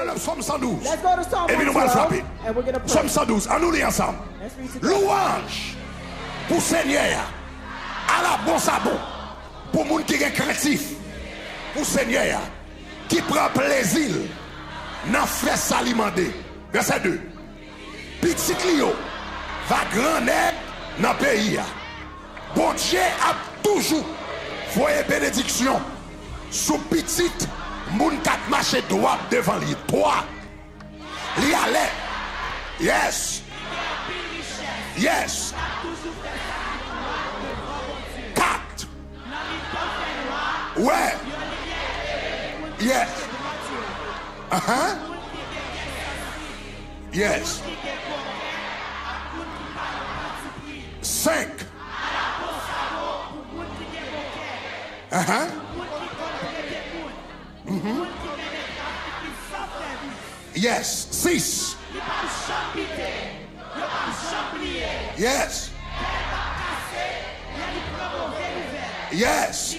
le psaume 112. Let's go to Psalm Et puis nous allons 112, frapper. and we're gonna pray. Psaume 112, on nous lit ensemble. Let's read together. Louange pour Seigneur. À la bon sabon. Pour moun qui est créatif. Pour Seigneur. Qui prend plaisir. N'en fait s'alimenter. Verset 2. Petit Clio va grandir dans le pays. Bon Dieu a toujours foyer bénédiction sous petite moun kat marché droit devant lui. 3. Li allait. Yes. Yes. 4. Ouais. Yes. Yes. 5. Yes. 6. Yes. Yes.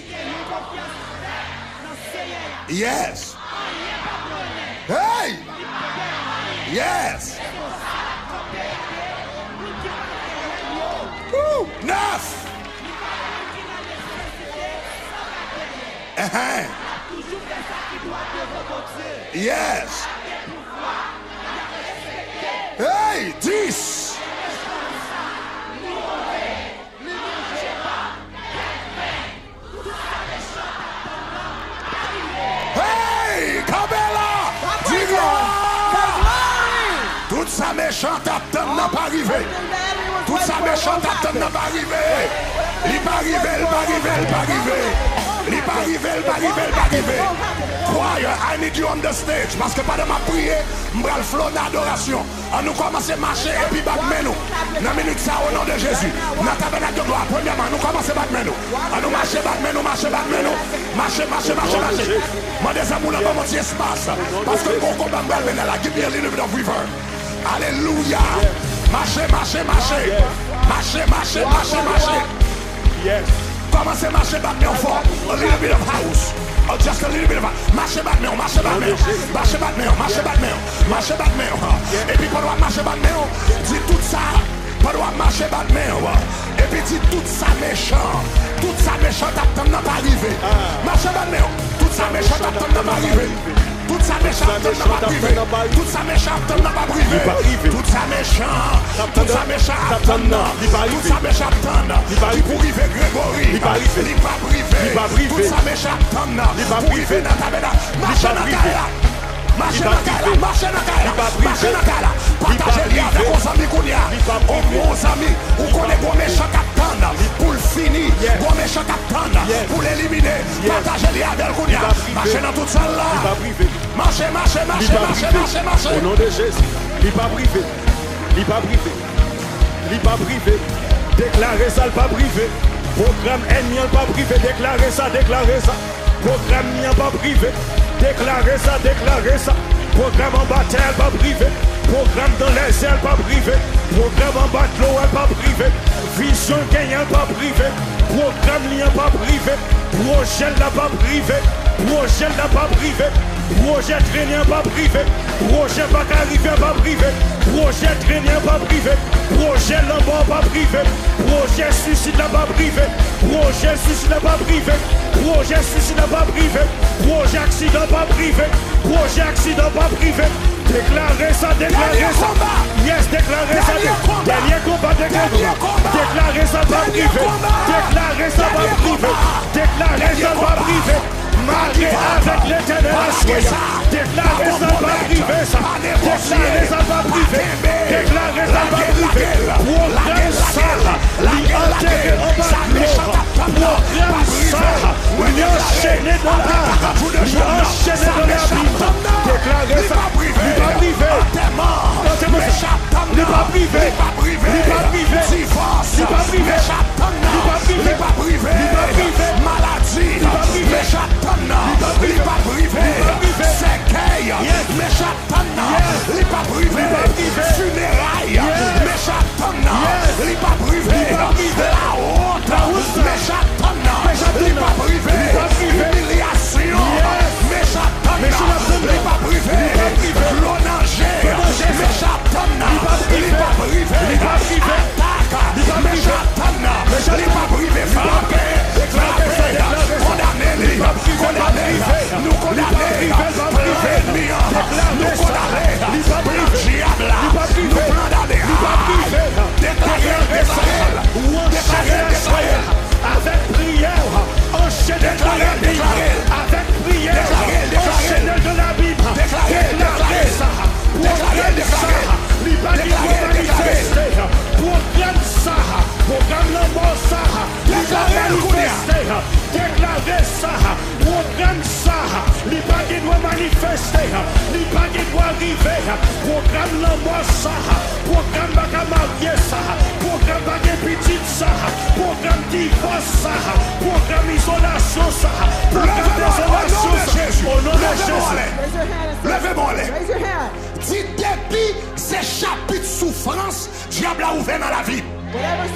Yes. Hey. Yes. 9. Yes. Hey, 10. Hey, Kabela, dis-le. Tout ça méchant attend n'a pas arrivé. Tout ça méchant attend n'a pas arrivé. Il pas arrivé, il pas arrivé, il pas arrivé. Il pas arrivé, il pas arrivé, il pas arrivé. Choir, I need you on the stage. Parce que pas de ma prière, m'bral flot d'adoration. On nous commence à marcher et puis battre nous. Dans minute ça au nom de Jésus. Dans tabernacle de gloire, premièrement, nous commençons à battre nous. On nous marcher, battre nous, marcher, battre nous. Marcher, marcher, marcher, marcher. Moi des amours dans mon espace. Parce que mon combat m'bral mener là, give me a little bit of river. Alléluia. Marcher, marcher, marcher. Marcher, marcher, marcher, marcher. Yes. Commencez à marcher back me for a little bit of house. Or just a little bit of marcher back me, marcher back me, marcher back me, marcher back me, marcher back me. Et puis pendant marcher back me, dit tout ça, pendant marcher back me. Et puis dit tout ça méchant t'attend n'a pas arrivé. Marcher back me, tout ça méchant t'attend n'a pas arrivé. Tout ça méchant t'attend n'a pas arrivé. Tout ça méchant t'attend n'a pas arrivé. Tout ça méchant attend, tout ça méchant attend. Qui pour arriver Grégory, il pas privé. Tout ça méchant attend. Pour arriver dans ta beda, marche dans Kaya. Marche dans Kaya, marche dans Kaya, marche dans Kaya. Partagez les avec vos amis Kounia. Oh mon ami, ou connaît bon méchant attend. Pour le finir, bon méchant attend. Pour l'éliminer, partagez les avec Kounia. Marche dans toute salle là. Marchez, marchez, marchez, marchez, marchez, marchez. Au nom de Jésus, il pas privé. Il pas privé. Il pas privé. Déclarez ça, il pas privé. Programme ennemi, il pas privé. Déclarez ça, déclarez ça. Programme ennemi, il pas privé. Déclarez ça, déclarez ça. Programme en bataille, pas privé. Programme dans les airs, pas privé. Programme en bateau, pas privé. Vision gagnant, pas privé. Programme lien, pas privé. Projet là, pas privé. Projet là, pas privé. Projet traînant, pas privé. Projet pas arrivé, pas privé. Projet traînant, pas privé. Projet l'embord, pas privé. Projet suicide, pas privé. Projet suicide, pas privé. Projet suicide, pas privé. Projet accident, pas privé. Projet accident, pas privé. Déclarez ça, déclarez ça. Yes, déclarez ça. Dernier combat, déclarez ça, pas privé. Déclarez ça, pas privé. Déclarez ça, pas privé. Marquez avec l'éternel à soi. Déclarez ça, pas privé. Déclarez ça, pas privé. Déclarez ça, pas privé. Programme ça. L'y enterrer en bas de l'eau. Programme ça. L'y enchaîner dans l'art. L'y enchaîner dans la Bible. Déclarez ça. L'y pas privé. L'y pas privé. L'y pas privé. L'y pas privé. L'y pas privé. Maladie. L'y pas privé. Séquelles. L'y pas privé. Funérailles. L'y pas privé. La honte. L'y pas privé. Humiliation. L'y pas privé. mort ça, programme baga marié ça, programme baga petite ça, programme divorce ça, programme isolation ça, programme désolation ça. Au nom de Jésus. Levez-moi les. Raise your hand. Dis depuis ces chapitres souffrance, diable a ouvert dans la vie. Whatever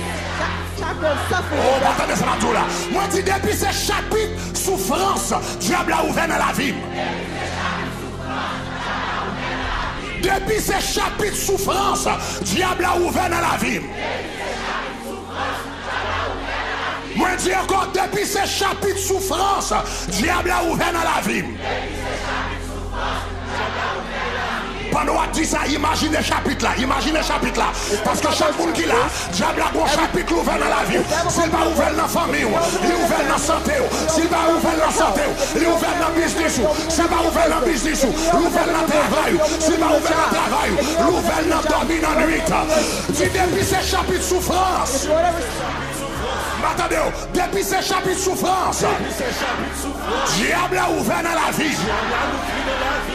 chapter of suffering. Oh, attendez ça tout là. Moi dis depuis ces chapitres souffrance, diable a ouvert dans la vie. Depuis ces chapitres souffrance, diable a ouvert dans la vie. Moi dis encore depuis ces chapitres souffrance, diable a ouvert dans la vie. Pendant qu'on dit ça, imaginez le chapitre là, imaginez le chapitre là. Parce que chaque monde qui l'a, diable a un chapitre ouvert dans la vie. S'il va ouvert dans la famille, il est ouvert dans la santé. S'il va ouvert dans la santé, il est ouvert dans le business. S'il va ouvert dans le business, il est ouvert dans le travail. S'il va ouvert dans le travail, il est ouvert dans le dormir dans la nuit. Dis depuis ces chapitres souffrance. Attendez, depuis ces chapitres souffrance, diable a ouvert dans la vie.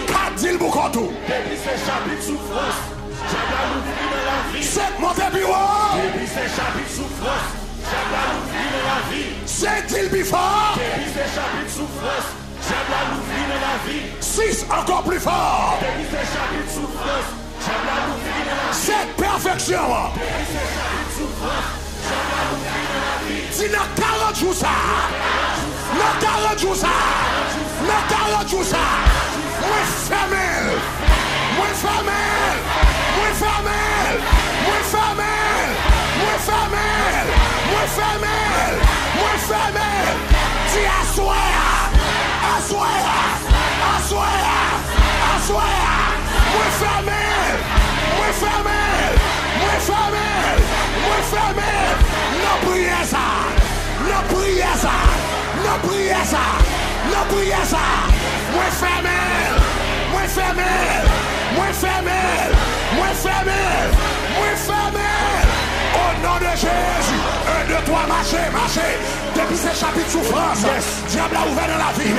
Quatre dit le boucantou. Depuis ces chapitres souffrance, diable a ouvert dans la vie. C'est monté bureau. Depuis ces chapitres souffrance, diable a ouvert dans la vie. C'est dit le bifort. Depuis ces chapitres souffrance, diable a ouvert dans la vie. Six encore plus fort. Depuis ces chapitres souffrance, diable a ouvert dans la vie. C'est perfection. Depuis ces chapitres souffrance, diable a ouvert dans la vie. Si dans 40 jours ça, dans 40 jours ça, dans 40 jours ça, moi fermé, moi fermé, moi fermé, moi fermé, moi fermé, moi fermé, moi fermé. Dis assoir, assoir, assoir, assoir, moi fermé, moi fermé, moi fermé, moi fermé. Non priez ça, non priez ça, non priez ça, non priez ça. Moi fermé, moi fermé, moi fermé, moi fermé, moi fermé. Au nom de Jésus, 1, 2, 3, marchez, marchez. Depuis ces chapitres souffrance, diable a ouvert dans la vie.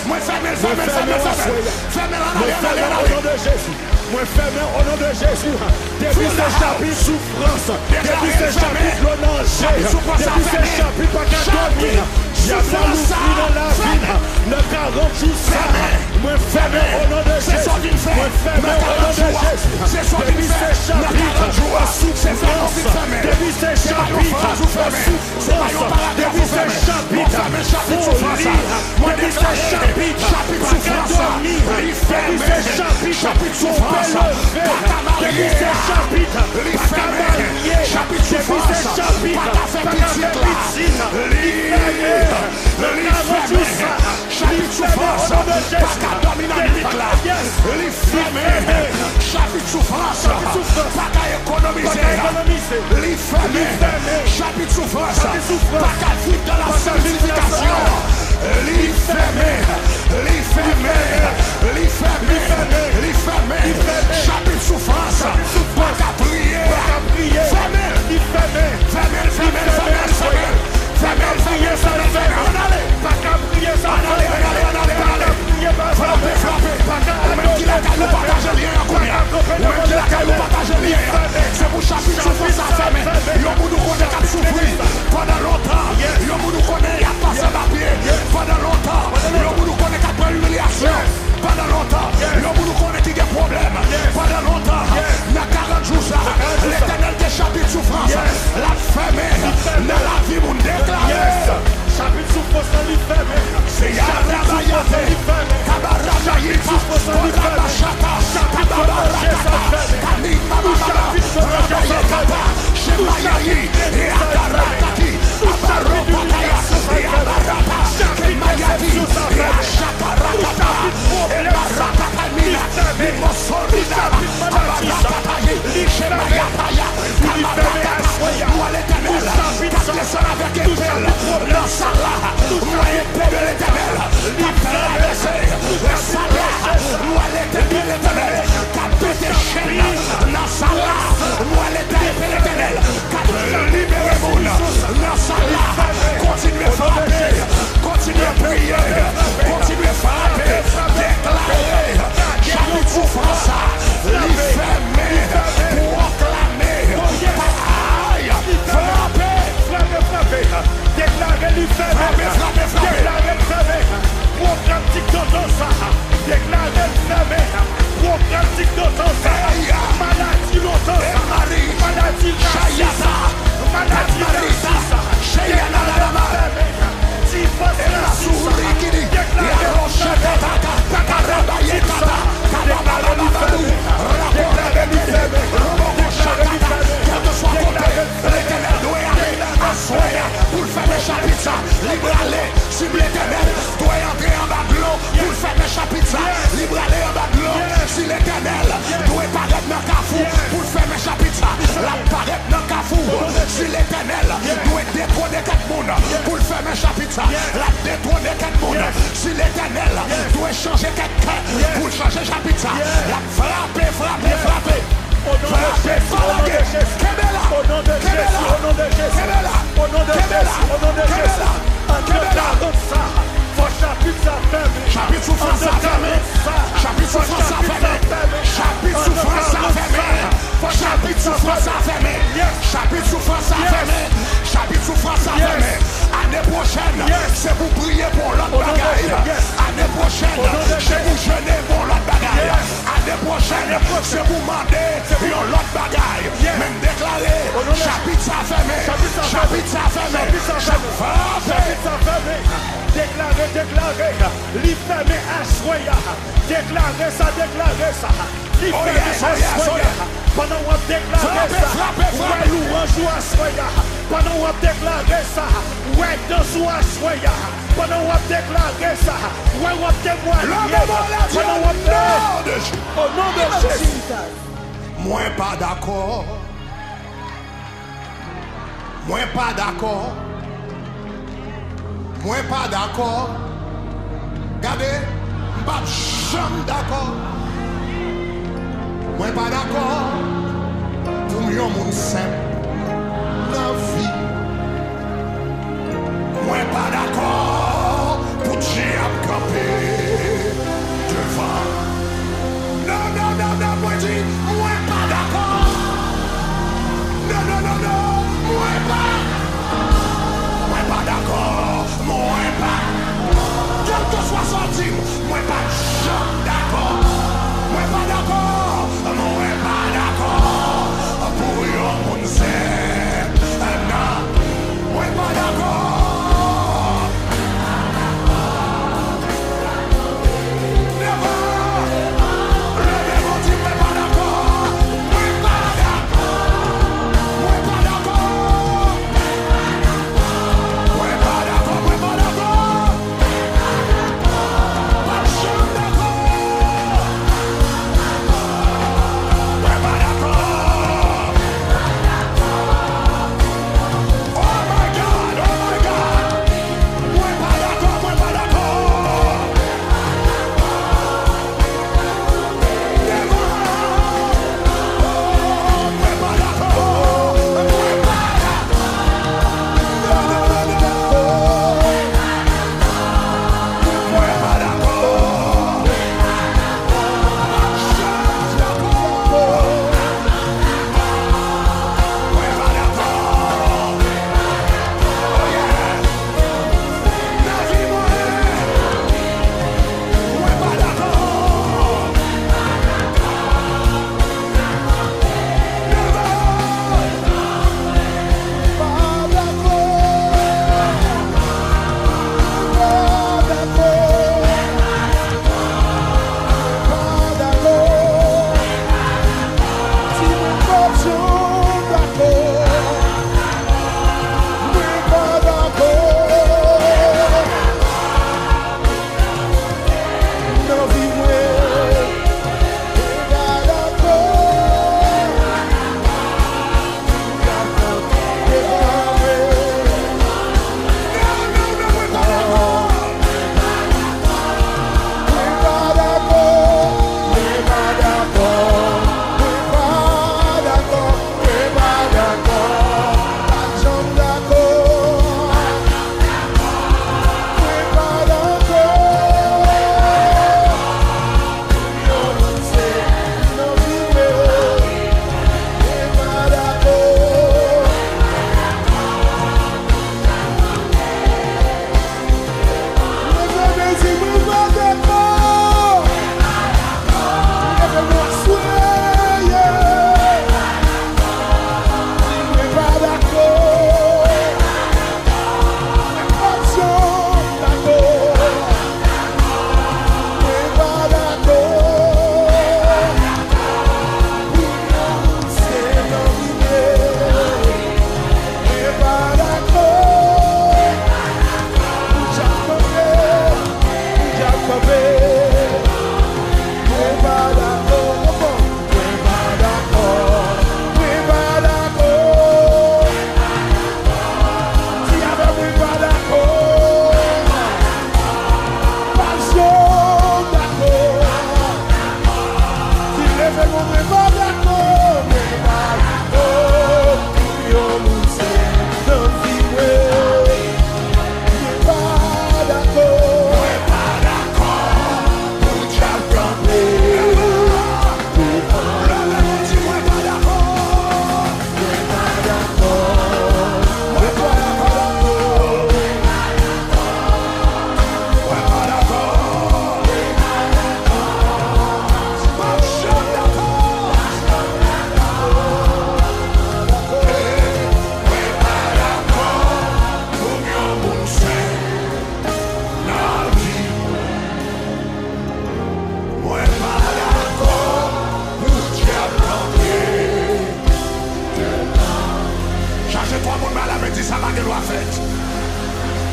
Moi fermé, fermé, fermé, fermé. Fermé en arrière, au nom de Jésus. Moi fermé au nom de Jésus. Depuis ces chapitres souffrance, depuis ces chapitres le danger, depuis ces chapitres pas qu'à dormir, diable a ouvert dans la vie. Ne 40 jours ça. Moi fermé au nom de Jésus. Moi fermé au nom de Jésus. Depuis ces chapitres souffrance, depuis ces chapitres souffrance, depuis ces chapitres folie, depuis ces chapitres pas qu'à dormir, depuis ces chapitres souffrance, depuis ces chapitres pas qu'à marier, depuis ces chapitres pas qu'à faire piscine, chapitre souffrance, pas qu'à dormir dans le chapitre souffrance, pas qu'à économiser, chapitre souffrance, pas qu'à vivre dans la sanctification, chapitre souffrance, pas qu'à prier, c'est pour chapitre souffrance à fermer. Yo nous connaît qu'à souffrir pendant longtemps. Yo nous connaît qu'à passer la pied pendant longtemps. Yo nous connaît qu'à prendre humiliation pendant longtemps. Yo nous connaît qu'il y a des problèmes pendant longtemps. Dans 40 jours ça, l'éternel des chapitres souffrance. ça, libre aller, si l'éternel doit entrer en bas de l'eau pour fermer chapitre ça, libre aller en bas de l'eau, si l'éternel doit paraître dans le cafou pour fermer chapitre ça, la paraître dans le cafou, si l'éternel doit détrôner 4 mounes pour fermer chapitre ça, la détrôner 4 mounes, si l'éternel doit changer 4 cœurs pour changer chapitre ça, la frapper, frapper, frapper. Au nom de Jésus, au nom de Jésus, au nom de Jésus, au nom de Jésus, au nom de Jésus, au nom de Jésus, en déclarant ça, faut chapitre ça fermé, chapitre souffrance ça fermé, chapitre souffrance ça fermé, chapitre souffrance ça fermé, chapitre souffrance ça fermé, chapitre souffrance ça fermé, chapitre souffrance ça fermé. Année prochaine, c'est vous prier pour l'autre bagaille. Année prochaine, c'est vous jeûner pour l'autre bagaille. Année prochaine, c'est vous demander pour l'autre bagaille. Même déclarer, chapitre ça fermé, chapitre ça fermé, chapitre ça fermé. Déclarer, déclarer, livre fermé à soya. Déclarer ça, déclarer ça. Livre fermé à soya. Pendant qu'on déclare ça, ouais, louange ou à soya. Pendant qu'on déclare ça, ouais, danse ou à soya. Pendant qu'on déclare ça, ouais, on témoigne. Pendant qu'on déclare, au nom de Jésus. Moi pas d'accord. Moi pas d'accord. Moi pas d'accord. Regardez, pas jamais d'accord. Moi pas d'accord. Pour mieux mon simple la vie. Moi pas d'accord. Pour Dieu à camper devant. Non, non, non, non, moi dis, moi pas d'accord. Non, non, non, non, moi pas d'accord. Moi pas. Quel que soit sorti, moi pas jamais d'accord. Moi pas d'accord. Moi pas d'accord. Pour yon moun se dit ça va que doit faire.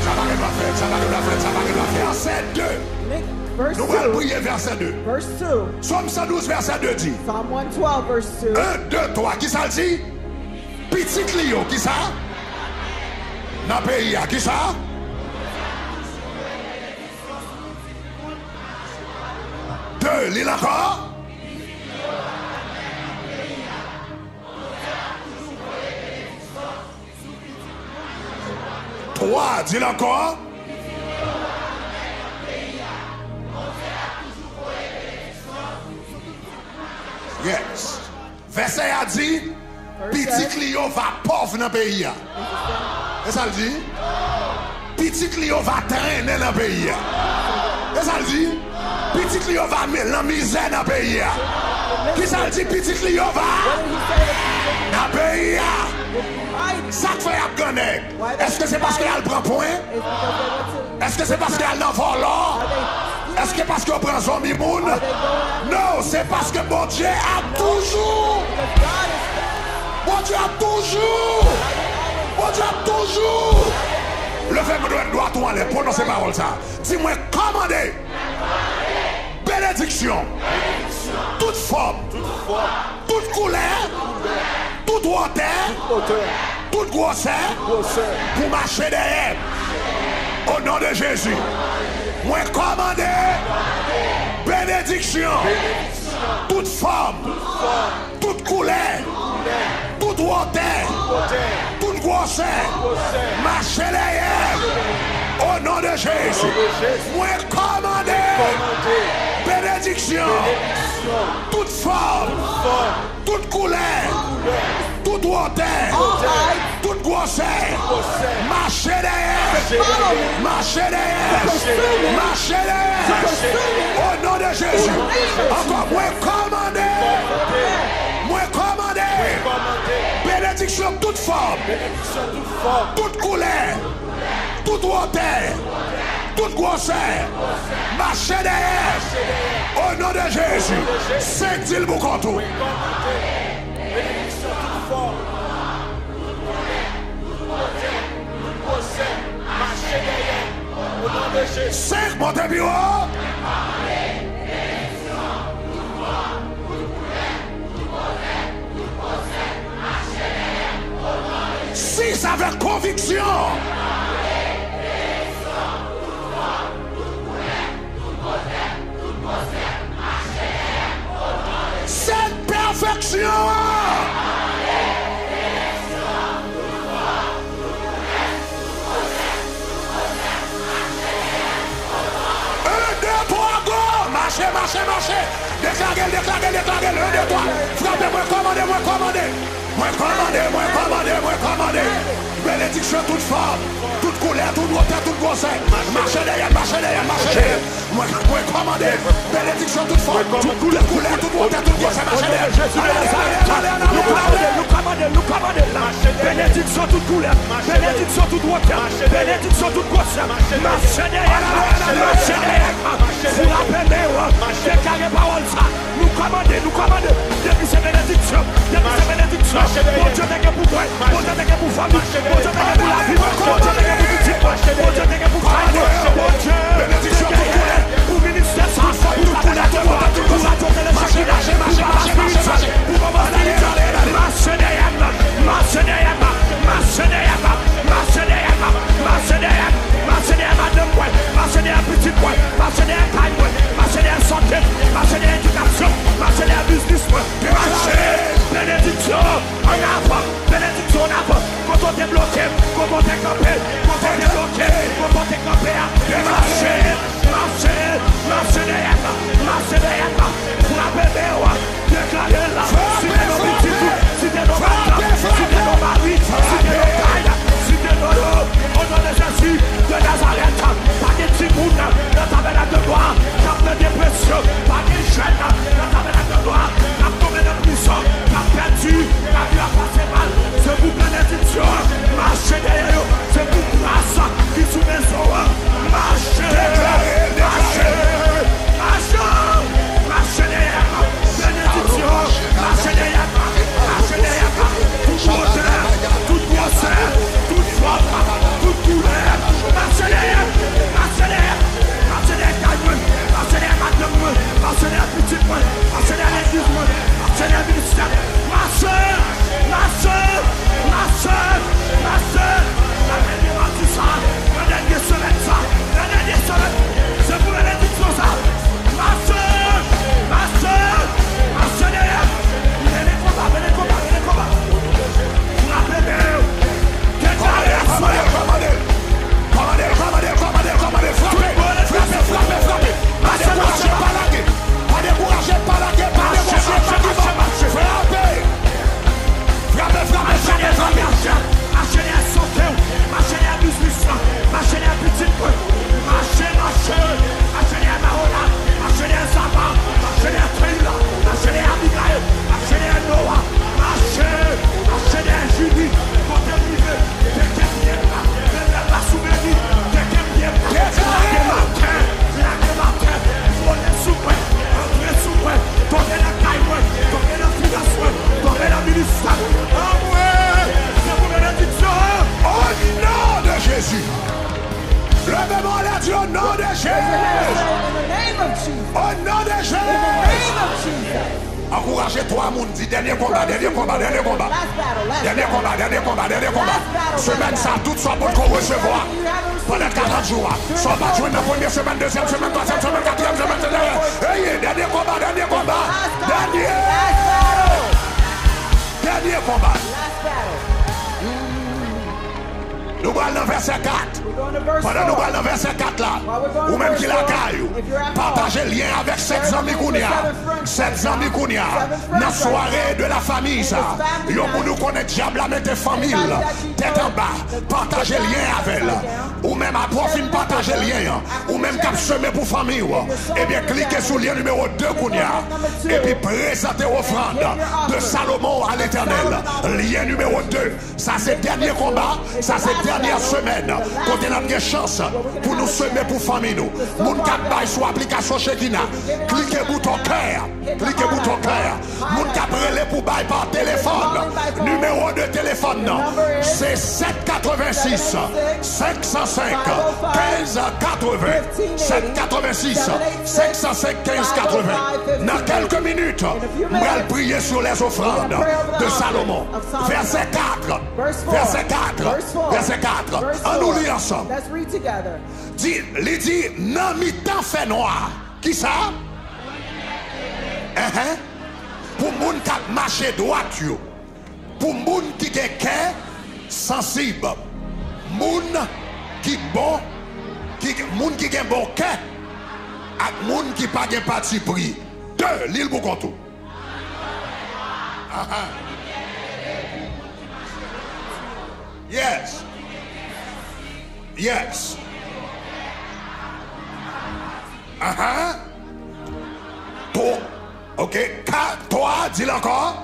Ça va que doit faire, ça va que doit faire, ça va que doit faire. Verset 2. Verse Nous allons 2. prier verset 2. Verse 2. Somme 112 verset 2 dit. Psalm 112 verse 2. 1, 2, 3. Qui ça le dit? Petit Clio, qui ça? Dans le pays, qui ça? Deux, l'île encore? Trois, dis-le encore? Yes. Verset a dit, petit Clio va pauvre dans le pays. Et ça le dit? Petit Clio va traîner dans le pays. Et ça le dit? Petit Clio va mettre la misère dans le pays. Qui ça le dit? Petit Clio va dans le pays. Ça te fait à connaître. Est-ce que c'est parce qu'elle prend point? Est-ce que c'est parce qu'elle n'en vole là? Est-ce que c'est parce qu'on prend zombie moon? Non, c'est parce que mon Dieu a toujours. Mon Dieu a toujours. Mon Dieu a toujours. Le fait que nous doit tout aller pour ces paroles ça. Dis-moi, commandez. Bénédiction. Toute forme. Toute couleur. Toute hauteur. Toute grosseur. Pour marcher derrière. Au nom de Jésus. Moi commandé. Bénédiction. Toute forme. Toute couleur. Toute hauteur. Toute grosseur. Marcher derrière. Au nom de Jésus. Moi commandé. Bénédiction. Toute forme. Toute couleur. Toute hauteur. Toute grosseur. Marcher derrière. Marcher derrière. Marcher derrière. Au nom de Jésus. Encore moi commandé. Moi commandé. Bénédiction toute forme. Toute couleur. Toute hauteur. Toute grosseur. Marcher derrière. Au nom de Jésus. C'est-il pour contour. Cinq, montez bureau. Six, avec conviction. Sept, perfection. Marchez. Déclarez. 1, 2, 3. Frappez-moi, commandez. Bénédiction toute forme, toute couleur, toute hauteur, toute grosseur. Marchez derrière. Moi commandez. Bénédiction toute forme, toute couleur, toute hauteur, toute grosseur. Marchez derrière. Nous commandez. Bénédiction toute couleur. Bénédiction toute hauteur. Bénédiction toute grosseur. Marchez derrière. Vous rappelez, déclarez parole ça. Nous commandez. Depuis ces bénédictions. Mon Dieu n'est que pour toi. Mon Dieu n'est que pour famille. Mon Dieu n'est que pour la vie. Mon Dieu n'est que pour petit poids. Mon Dieu n'est que pour travail. Mon Dieu. Bénédiction pour couler. Pour ministère ça. Pour couler tout le monde. Pour adopter les chacun. Pour comment marcher derrière. Marcher derrière madame poing. Marcher derrière petit poing. Marcher derrière taille poing. Marcher derrière santé. Marcher derrière éducation. Marcher derrière business poing. Marcher. Bénédiction en avant. Bénédiction en avant. Quand on t'est bloqué. Quand on t'est campé. Quand on t'est bloqué. Quand on t'est campé. Marcher derrière. Pour la bébé. Déclarez là. Si t'es nos petits. Si t'es nos maris. Si t'es nos maris. Si t'es nos tailles. nom de Raise your hand and Jésus. say, in the name of Jesus. Au nom de In the Jésus. name of Jesus. Encouragez toi, mon dit dernier combat, dernier combat, dernier combat. Last battle, last Dernier battle. combat, dernier combat, dernier combat. Semaine ça, tout soit pour qu'on recevoir. Pendant 40 jours. Soit pas jouer dans la première semaine, deuxième semaine, troisième semaine, quatrième semaine. Hey, dernier combat, dernier combat. Dernier. Dernier combat. Last battle. Nous allons dans verset 4. We're going to verse Pendant nous 4. allons dans verset 4 là. While we're going Ou to même verse qui la 4, caille. if you're at Partagez home, lien avec 7 share the amis link qu'on y with a. 7 friends 7 right amis now. qu'on y a. 7 friends Dans right soirée de la famille In ça. this family Yo night. pour nous connaître diable la mettez famille là. Tête en bas. Partagez lien avec elle. Ou même à profil partager lien. Ou même cap semer pour famille. Et bien cliquez sur le lien numéro 2 qu'on y a. Et puis présentez offrande de Salomon à l'éternel. Lien numéro 2. Ça c'est dernier combat. Ça c'est dernière semaine. Quand on a une chance pour nous semer pour famille nous. Moun kap bay sur application Shekina. Cliquez bouton cœur. Cliquez bouton cœur. Moun kap relé pour bay par téléphone. Numéro de téléphone non. C'est 786 505 1580. 786 505 1580. Dans quelques minutes, on va prier sur les offrandes de Salomon. Verset 4. Verset 4. Verset 4. On nous lit ensemble. Let's read together. Il dit, non, mi-temps fait noir. Qui ça? Pour moun qui marche droit, pour moun qui a cœur sensible, moun qui bon, moun qui a bon cœur, et moun qui pas de parti pris. Deux, l'île Boukontou. Yes. Yes. Toi, ok. Toi, dis-le encore.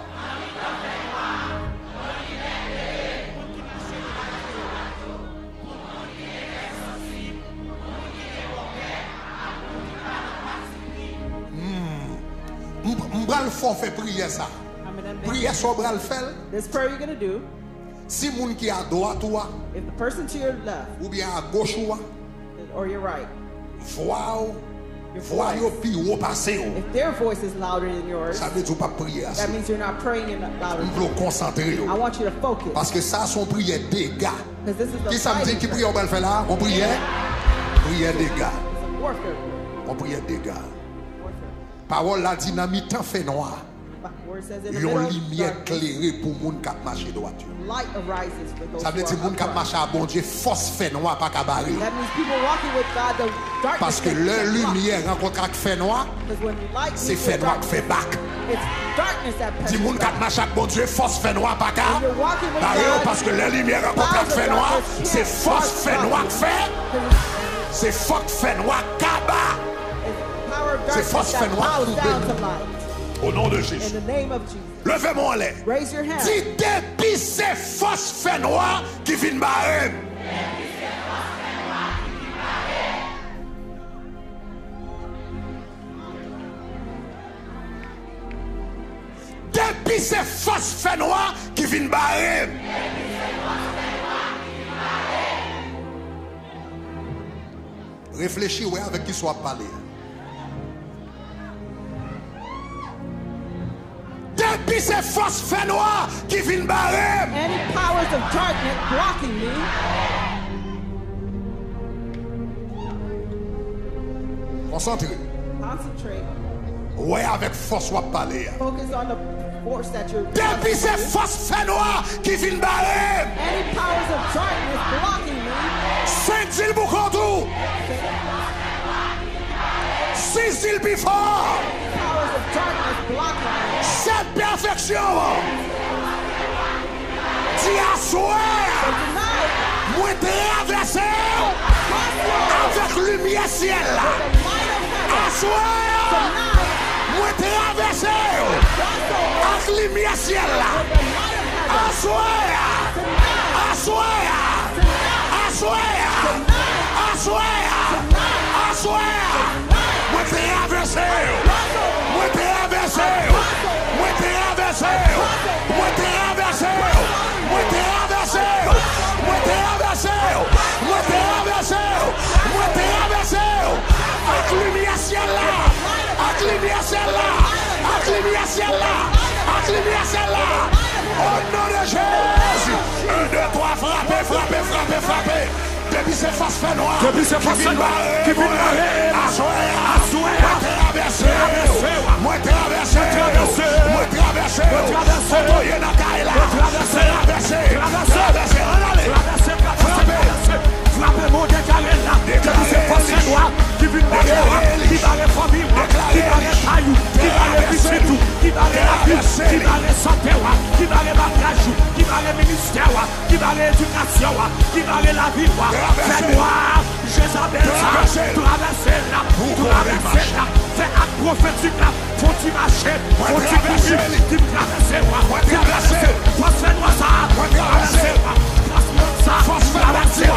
M'bral forfait prier ça. Prier sur bral faire. This prayer you're going to do, Si moun qui à droite ou if the person to your left ou bien à gauche ou or your right, voix yo pi ou passer ou. if their voice is louder than yours, Ça veut dire pas prier à ça. that means you're not praying in louder. On veut concentrer I ou. want you to focus. Parce que ça son prière dégâts. Because this is Qui a ça me dit fighting qui prayer. prie on va le faire là? On priait dégâts. It's a warfare prayer. On priait dégâts. Warfare. Parole la dynamite en fait noir. Where it says in the Yon middle of lumière darkness, éclairée pour moun qui marche droit. light arises for those Ça veut who dire are moun qui upright. marche à bon Dieu force fait noir pas cabaret. That means people walking with God, the darkness Parce que can't leur block. lumière rencontre avec fait noir, Because when light c'est meets fait with noir qui darkness, fait bac. it's darkness that Dis passes moun qui by. marche avec bon Dieu force fait noir pas ca. When you're walking with Barré God, parce que leur lumière rencontre avec fait noir, c'est force fait noir qui fait. C'est force fait noir cabas. power of C'est darkness force that fait noir bows trouvé. down to light. Au nom de In Jésus. the name of Jesus. Levez-moi en l'air. Raise your hand. Dis depuis ces forces fait noir qui viennent barrer. Depuis ces forces fait noir qui viennent barrer. Réfléchis ouais, avec qui soit parlé. Depuis ces forces fait noir qui viennent barrer. Any powers of darkness blocking me, Concentrez. concentrate. Ouais, avec force soit parler. Focus on the force that you're Depuis ces forces fait noir qui viennent barrer. Any powers of darkness blocking me, Saint-Île Boukontou. Six-Île Bifort. powers of darkness blocking me, Cette perfection. Dis à soir. tonight, Moi traverser avec lumière ciel. the light of heaven, À soir. tonight, Moi traverser avec lumière ciel. the light of heaven, À soir. À soir. À soir. À soir. À soir. Moi traverser. Moi traverser. Moi traverser. Moi traverser. Moi traverser. Moi traverser. Moi traverser. Moi traverser. Depuis ces forces fait noir. Depuis ces forces noires qui viennent barrer. Traversé. Moi traversé. Moi traversé. Otoye na kaila. Traversé. Frappez mon déclaré là. Depuis ces forces noires qui viennent barrer. Qui barrer famille. Qui barrer caillou. Qui barrer petit. Qui barrer la vie. Qui barrer santé. Qui barrer bagage. Qui barrer ministère. Qui barrer éducation. Qui barrer la vie. Fait noir. Jézabel ça. Traverser là. Traverser là. Fait acte prophétique là. Faut-il marcher? Faut-il courir? Qui me traverser? Traverser. Force fait noir ça. Traverser. Force traverser.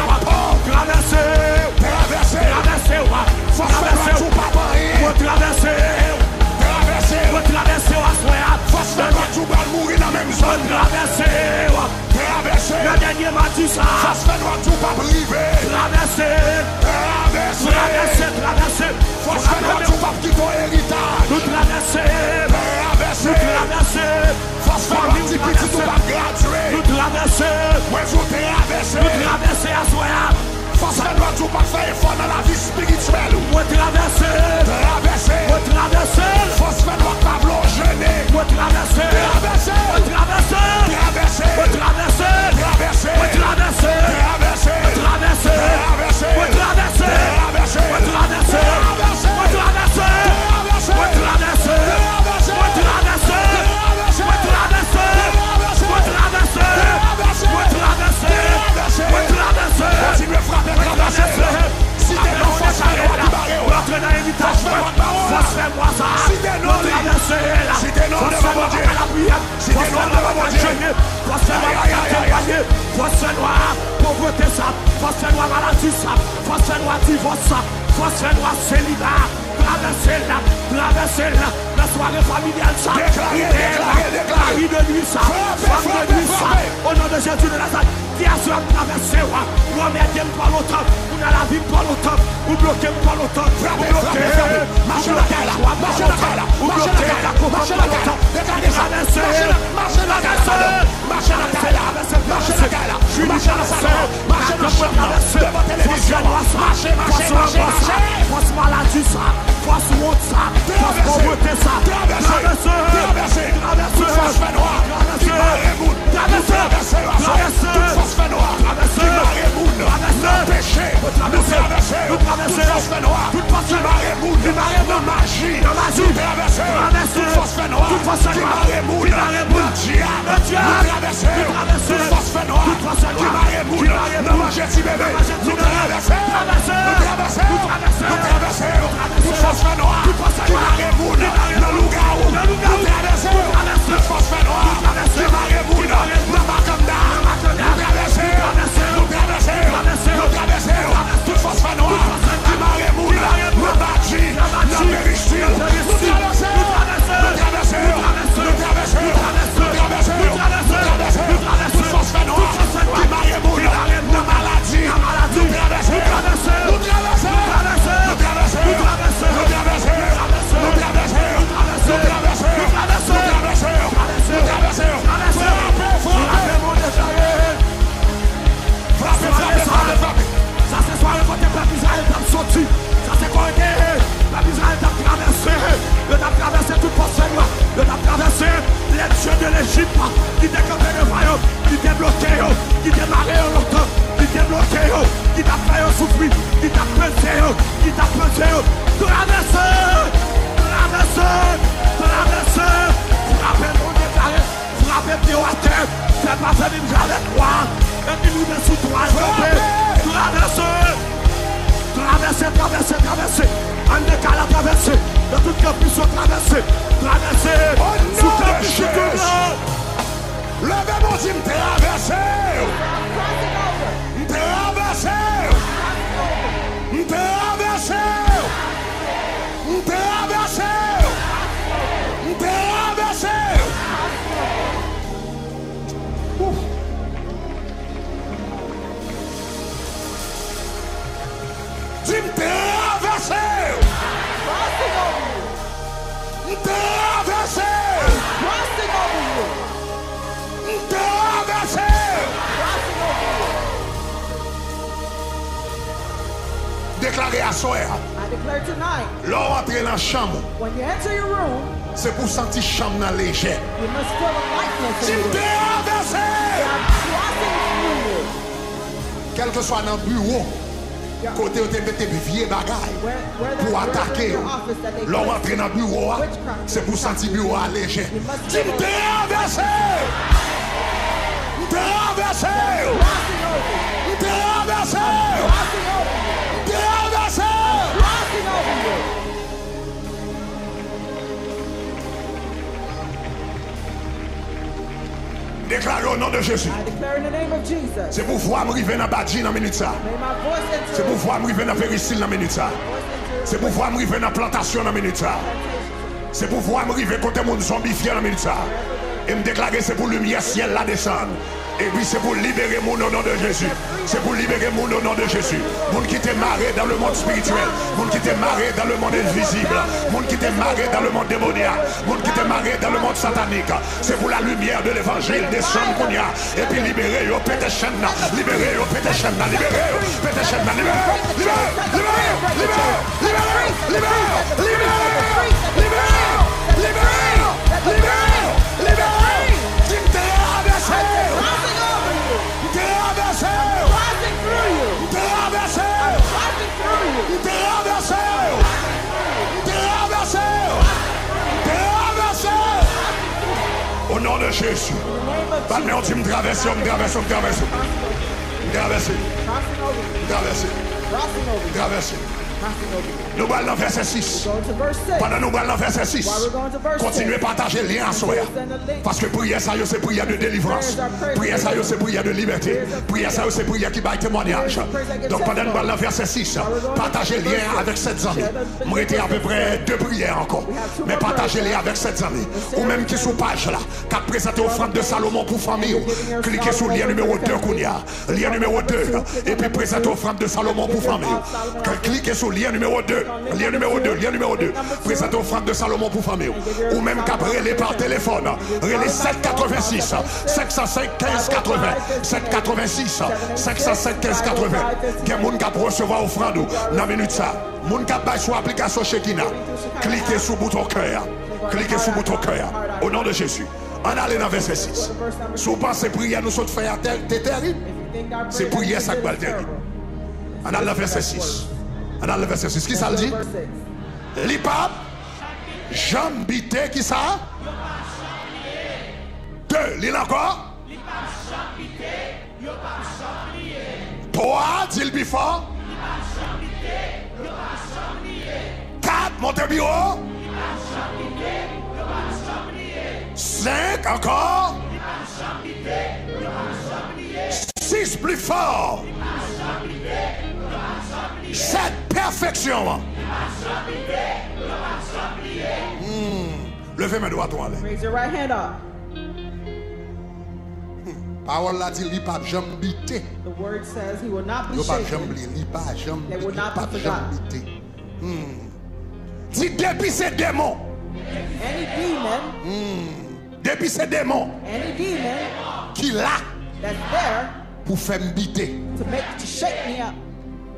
Le dernier m'a dit ça. Force fait noir tout pas privé. Traverser. Force fait noir tout pas quitter ton héritage. Nous traverser. Force fait noir tout petit tout pas graduer. Nous traverser. Moi je traverser. Nous traverser à soi. Force fait noir tout pas faire effort dans la vie spirituelle. Moi traverser. Force fait noir pas vouloir jeûner. Moi traverser. Force noire, pauvreté ça, force noire maladie ça, force noire divorce ça, force noire célibat, traverser là, la soirée familiale ça, la vie de nuit ça, femme de nuit ça, au nom de Jésus de Nazareth, qui a su traverser, ou on met pas longtemps, ou dans la vie pas longtemps, ou bloqué pas longtemps, ou bloqué, marche la caille là, ou bloqué, marche la caille là, force maladie ça, force honte ça, force pauvreté ça, traverser, force fait noir, qui barre moun, traverser, force fait noir, qui barre moun, le péché, nous traverser, force fait noir, qui barre moun, la magie, traverser, force fait noir, qui barre moun, le diable, traverser, force fait noir, qui barre moun, le manger si bébé, nous traverser, toute force fait noir, qui barre moun, le loup-garou, nous traverser, toute force fait noir, qui barre moun, le macanda, nous traverser, toute force fait noir, qui barre moun, le bâti, le péristyle, nous traverser, toute force fait noir, qui barre moun, le maladie, nous traverser, ça c'est soirée quand le peuple Israël t'a sorti. Ça c'est quand le peuple Israël t'a traversé. Le t'a traversé toute force noire. Le t'a traversé les dieux de l'Égypte qui t'ont campé devant eux, qui t'ont bloqué, qui t'ont marré longtemps, qui t'ont bloqué, qui t'a fait souffrir, qui t'a pesé, qui t'a pesé. Frappez mon déclaré, frappez pied à terre. Fais pas faire une avec moi. Et puis nous dessus toi. Traverser. Un décalé à traverser. De toute puissance traverser. Sous ta puissance. Levez mon Dieu, traverser. déclaré à soir. I declare tonight, L'on entre dans la chambre. when you enter your room, C'est pour sentir chambre dans léger. you must feel a lightness Tu in me you. traversé. I'm crossing through you. Quel que soit dans le bureau, côté où tu mets vieux bagailles pour attaquer. L'on entre dans le bureau, c'est pour sentir le bureau léger. Tu me traversé. Traversé. Crossing over. Traversé. Crossing over. Traversé. Crossing over you. Déclaré au nom de Jésus. I declare in the name of Jesus. C'est pour voir m'arriver dans Badji dans la minute ça. May my voice enter. C'est pour voir m'arriver dans Péricile dans la minute ça. C'est pour voir m'arriver dans Plantation dans la minute ça. C'est pour voir m'arriver côté mon zombifié dans la minute ça. Et me déclarer c'est pour lumière ciel la descendre. Et puis c'est pour libérer mon nom au nom de Jésus. C'est pour libérer mon nom au nom de Jésus. Monde qui t'est marré dans le monde spirituel. Monde qui t'est marré dans le monde invisible. Monde qui t'est marré dans le monde démoniaque. Monde qui t'est marré dans le monde satanique. C'est pour la lumière de l'évangile descendre qu'on y a. Et puis libérer yo pété chaîne. Libérer yo pété chaîne. Libérer yo pété chaîne. Libérer. Libérer. Libérer. Libérer. Libérer. Libérer. Libérer. Libérer. Libérer. Libérer. Libérer. Tu me traversé. Crossing over you. Traversé. Crossing through you. Traversé. Crossing through you. Traversé. Traversé. Traversé. Au nom de Jésus. Pas de tu me traverses, on me traverse, on me traverse. Traverser. Crossing over you. Traverser. Crossing over you. Traverser. Crossing over you. Nous allons dans verset 6. Go to verse 6. Pendant nous allons dans verset 6. While we're going to verse Continuez à 6. partager le lien à soi. Parce que prière ça c'est prière de délivrance. Prière ça c'est prière de liberté. Prière ça c'est prière qui baille témoignage. Donc pendant nous allons dans verset 6, partagez le lien avec 7 amis. Moi j'étais à peu près 2 prières encore. Mais partagez les avec 7 amis. Ou même qui sous page là, qui a présenté offrande de Salomon pour famille. Cliquez sur le lien numéro 2 Kounia. Lien numéro 2. Et puis présentez offrande de Salomon pour famille. Cliquez sur le lien numéro 2. Lien numéro 2. Lien numéro 2. Présentez offrande de Salomon pour famille. Ou même qu'après les par téléphone. Relais 786 505 15 80. 786 505 15 80. Quel monde qui a recevoir offrande dans la minute ça. Moun qui a sur l'application Shekina. Cliquez sur le bouton cœur. Cliquez sur le bouton cœur. Au nom de Jésus. On allait dans verset 6. Si vous pensez prière nous sommes faire t'es terrible. C'est prière ça qui va terrible. On allait dans verset 6. On allait dans verset 6. Qui ça le dit? L'ipap. Jambité qui ça? 2. L'île encore? 3. Dit le before? 4. Montez bureau? 5. Encore? 6. Plus fort? 7. Perfection. Levez mes doigts droits. Raise your right hand up. Parole là dit, il pas jambité. The word says he will not be Il pas shaken. jambité. Il pas jambité. They will not be forgotten. Dit depuis ces démons. Any demon, Depuis ces démons any demon qui là that's there pour faire m'biter. to shake me up.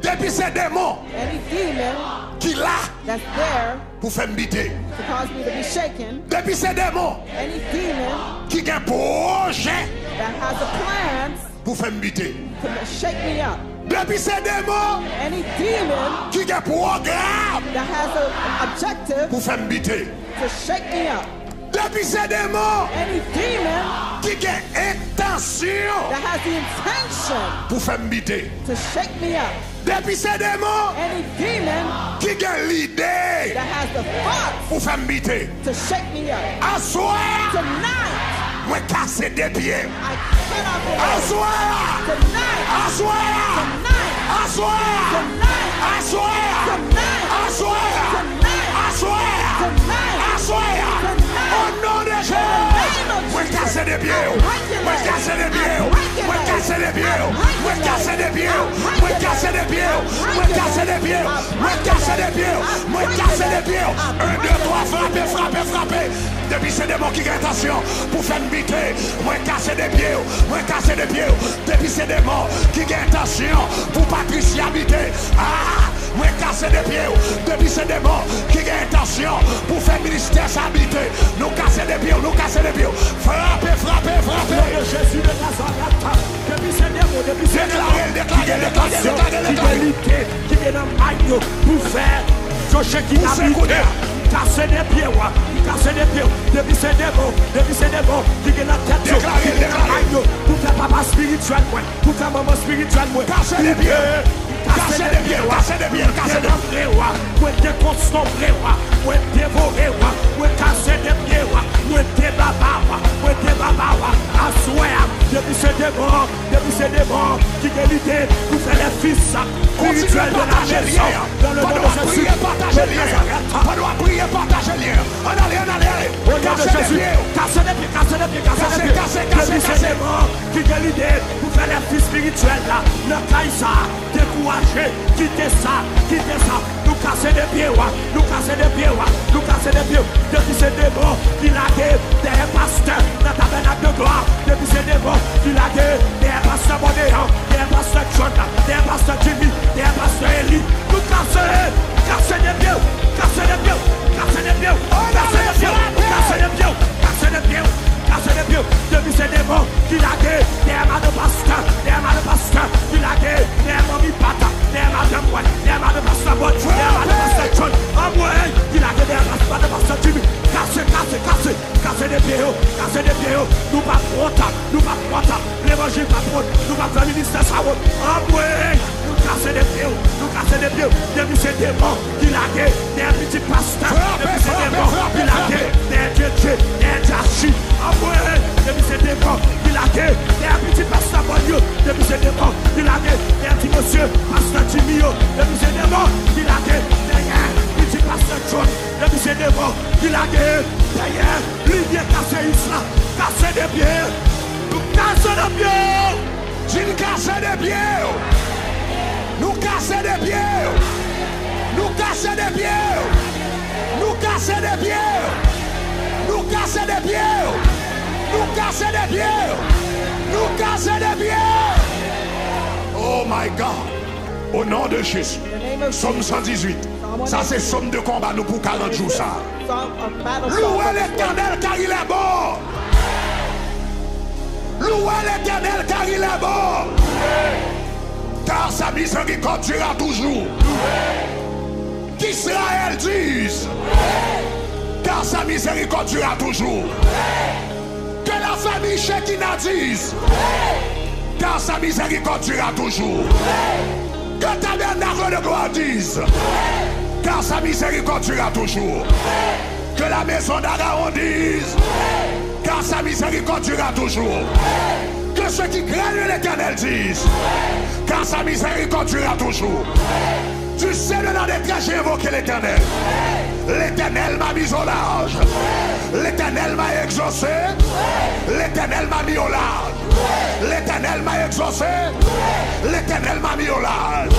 Depuis ces démons Any demon qui là that's there pour faire m'biter. to cause me to be shaken. Depuis ces démons Any demon qui a un projet that has a plan pour faire m'biter. to shake me up. Depuis ces démons Any demon qui a un programme that has an objective pour faire m'biter. to shake me up. Depuis ces démons Any demon qui a intention that has the intention pour faire m'biter. to shake me up. Depuis ces démons Any demon qui a l'idée that has the thoughts pour faire m'biter. to shake me up. Assoir, Tonight, moi casser des pieds. I cut off your legs. Assoir, Tonight, assoir, tonight, assoir, tonight, assoir, tonight, assoir, tonight, assoir, tonight, assoir. Au nom de Jésus, moi casser des pieds. Moi casser des pieds. Moi casser des pieds. Moi casser des pieds. Moi casser des pieds. Moi casser des pieds. Moi casser des pieds. Moi casser des pieds. 1, 2, 3, frappez, frappez, frappez. Depuis ces démons qui ont intention pour faire me biter. Moi casser des pieds. Moi casser des pieds. Depuis ces démons qui ont intention pour Patricia habiter. Ah, Moi casser des pieds. Depuis ces démons qui ont intention pour faire ministère s'habiter. Nous casser des pieds, nous casser des pieds. Frappez, frappez, frappez. Jésus de Nazareth. Depuis ces démons, depuis ces déclarez. Qui viennent en maillot pour faire. Joché qui habite. Casser des pieds, casser des pieds. Depuis ces démons, qui viennent la tête. Déclarez. Pour faire papa spirituel, pour faire maman spirituel. Casser des pieds. Casser des pieds, casser des pieds, casser des pieds. Moi t'es constant, moi t'es dévoré, moi casser des pieds, moi t'es baba, à souhait. Depuis ces démons, qui ont l'idée pour faire les fils spirituels de la maison. Dans le nom de Jésus, partagez le lien. On doit prier, partager le lien. Allez. Au nom de Jésus, casser des pieds. Depuis ces démons, qui ont l'idée pour faire les fils spirituels là. Le Kaïsa, découragé, quittez ça. Nous casser des pieds, Depuis ces démons, qui laguent des pasteurs dans ta tabernacle de gloire. Depuis ces démons, qui laguent des pasteurs Modéan, des pasteurs John, des pasteurs Jimmy, des pasteurs Eli. Nous casser des pieds. Depuis ces démons, qui laguent des mains de pasteurs, qui laguent des mamies pata, des mains de moi, des mains de pasteur Bod, des mains de pasteur John, en moi, qui laguent des mains de pasteur Jimmy. Casser des pieds, nous pas frontal, l'évangile pas frontal, nous pas faire ministère ça, en moi, nous casser des pieds, depuis ces démons, qui laguent des petits pasteurs, depuis ces démons, qui laguent des Jachi, en moi, depuis ces démons, qui laguent des petits pasteurs Bonio, depuis ces démons, qui laguent des petits monsieur, pasteur Jimio, depuis ces démons, qui laguent des petits pasteurs John, depuis ces démons, qui laguent derrière, l'idée casser Islam, casser des pieds, nous casser des pieds, J'ai casser des pieds. Nous casser des pieds. Nous casser des pieds. Nous casser des pieds. Nous casser des pieds. Nous casser des pieds. Nous casser des pieds. Oh my God. Au nom de Jésus. Somme 118. Ça c'est somme de combat nous pour 40 jours ça. Louez l'Éternel car il est bon. Louez l'Éternel car il est bon. Car sa miséricorde durera toujours. Qu'Israël dise. Car sa miséricorde durera toujours. Que la famille Shekinah dise. Car sa miséricorde durera toujours. Que Tabernacle de gloire dise. Car sa miséricorde durera toujours. Que la maison d'Aaron dise. Car sa miséricorde durera toujours. Que ceux qui craignent l'Éternel disent. Car sa miséricorde durera toujours. Tu sais le nom des traits, j'ai invoqué l'Éternel. L'Éternel m'a mis au large. L'Éternel m'a exaucé. L'Éternel m'a mis au large. L'Éternel m'a exaucé. L'Éternel m'a mis au large.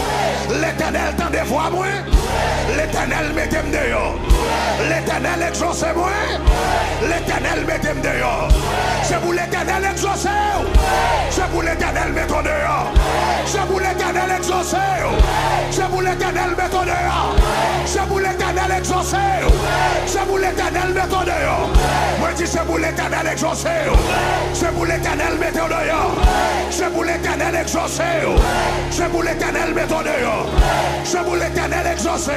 L'Éternel t'en dévoie moi. L'Éternel mettez dehors. L'Éternel exaucé moi. L'Éternel mettez dehors. C'est pour l'Éternel exaucé. C'est pour l'Éternel mettons dehors. C'est pour l'Éternel exaucé. C'est pour l'Éternel mettons dehors. C'est pour l'Éternel exaucé. C'est pour l'Éternel mettons dehors. Moi dis c'est pour l'Éternel exaucé. C'est pour l'Éternel mettons dehors. C'est pour l'Éternel exaucé. C'est pour l'Éternel mettons dehors. C'est pour l'Éternel exaucé.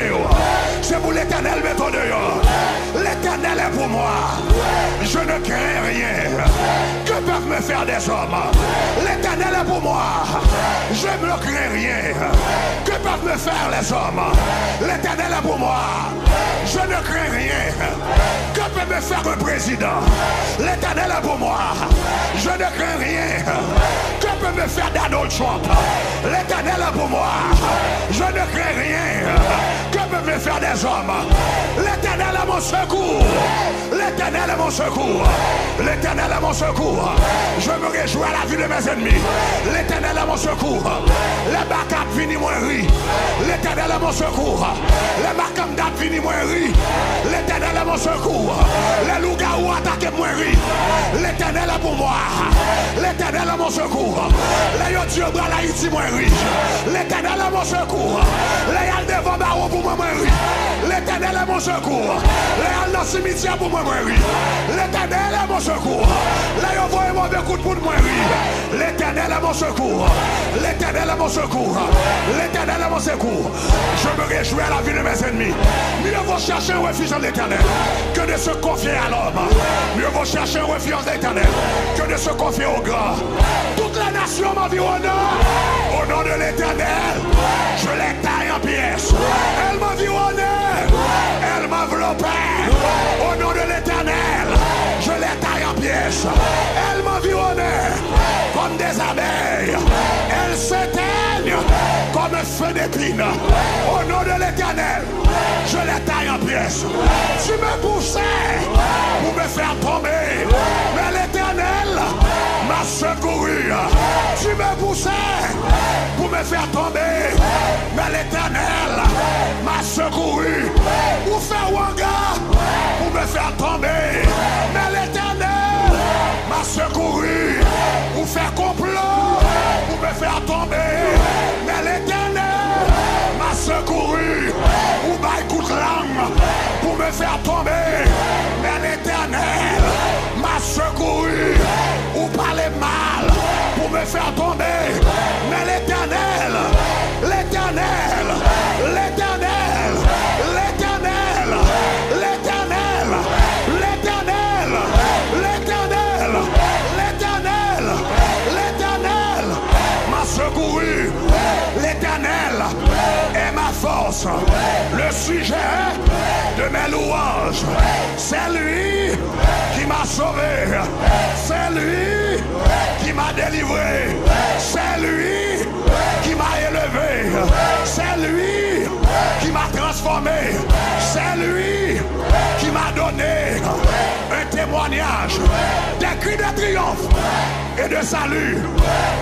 C'est pour l'Éternel mettons dehors. L'Éternel est pour moi. Je ne crains rien. Que peuvent me faire des hommes? L'Éternel est pour moi. Je ne crains rien. Que peuvent me faire les hommes? L'Éternel est pour moi. Je ne crains rien. Que peut me faire un président? L'Éternel est pour moi. Je ne crains rien. Que peut me faire Donald Trump? L'Éternel est pour moi. Je ne crains rien. Que peut me faire des hommes? L'Éternel est mon secours. L'Éternel est mon secours. L'Éternel est mon secours. Je me réjouis à la vie de mes ennemis. L'Éternel est mon secours. Les backups vini moi ri. L'éternel est mon secours. Les macam date vini moi ri. L'éternel est mon secours. Les loups-garous attaquent moi ri. L'éternel est pour moi. L'éternel est mon secours. Les yeux Dieu bras l'Haïti moi ri. L'éternel est mon secours. Les yals devant barreau pour moi ri. L'éternel est mon secours. Les yals dans le cimetière pour moi ri. L'éternel est mon secours. Les yeux voient mauvais coup de poudre moi ri. L'éternel est mon secours. L'éternel est mon secours. L'éternel est mon secours. Je me réjouis à la vie de mes ennemis. Mieux vaut chercher un refuge en l'éternel que de se confier à l'homme. Mieux vaut chercher un refuge en l'éternel que de se confier au grand. Toutes les nations m'environnent. Au nom de l'éternel, je les taille en pièces. Elles m'environnaient. Elles m'enveloppaient. Au nom de l'éternel, je les taille en pièces. Elles m'environnaient comme des abeilles. Elles s'éteignent comme un feu d'épine. Au nom de l'éternel, je les taille en pièces. Tu me poussais pour me faire tomber, mais l'éternel m'a secouru. Tu me poussais pour me faire tomber, mais l'éternel m'a secouru. Pour faire wanga, pour me faire tomber, mais l'éternel m'a secouru. Pour faire complot, pour me faire tomber, mais l'éternel m'a secouru. Ou bail coup de langue pour me faire tomber, mais l'éternel m'a secouru. Ou parler mal pour me faire tomber, mais l'éternel, l'éternel, l'éternel, l'éternel, l'éternel, l'éternel, l'éternel, l'éternel, l'éternel m'a secouru. L'éternel est ma force, le sujet de mes louanges. C'est lui qui m'a sauvé, c'est lui qui m'a délivré, c'est lui qui m'a élevé, c'est lui qui m'a transformé, c'est lui qui m'a donné un témoignage. Des cris de triomphe et de salut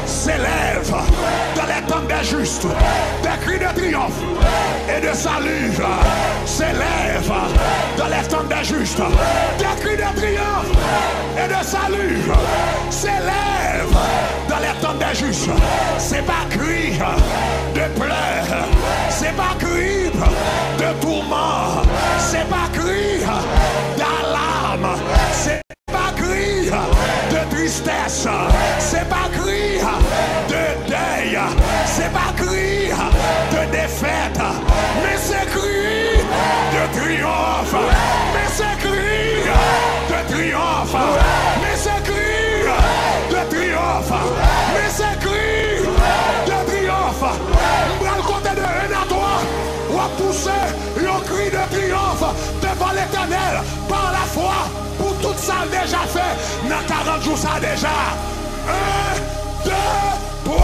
s'élèvent dans les temps des justes. Des cris de triomphe et de salut s'élèvent dans les temps des justes. Des cris de triomphe et de salut s'élèvent dans les temps des justes. C'est pas cri de pleurs, c'est pas cri de tourment, c'est pas cri d'alarme, c'est pas cri de tristesse, c'est pas cri de deuil, c'est pas cri de défaite, mais c'est cri de triomphe, mais c'est cri de triomphe, mais c'est cri de triomphe, mais c'est cri de triomphe. Bras le côté de 1 à 3, ou à pousser un cri de triomphe devant l'éternel par la foi pour tout ça déjà fait dans 40 jours ça déjà. 1, 2, 3.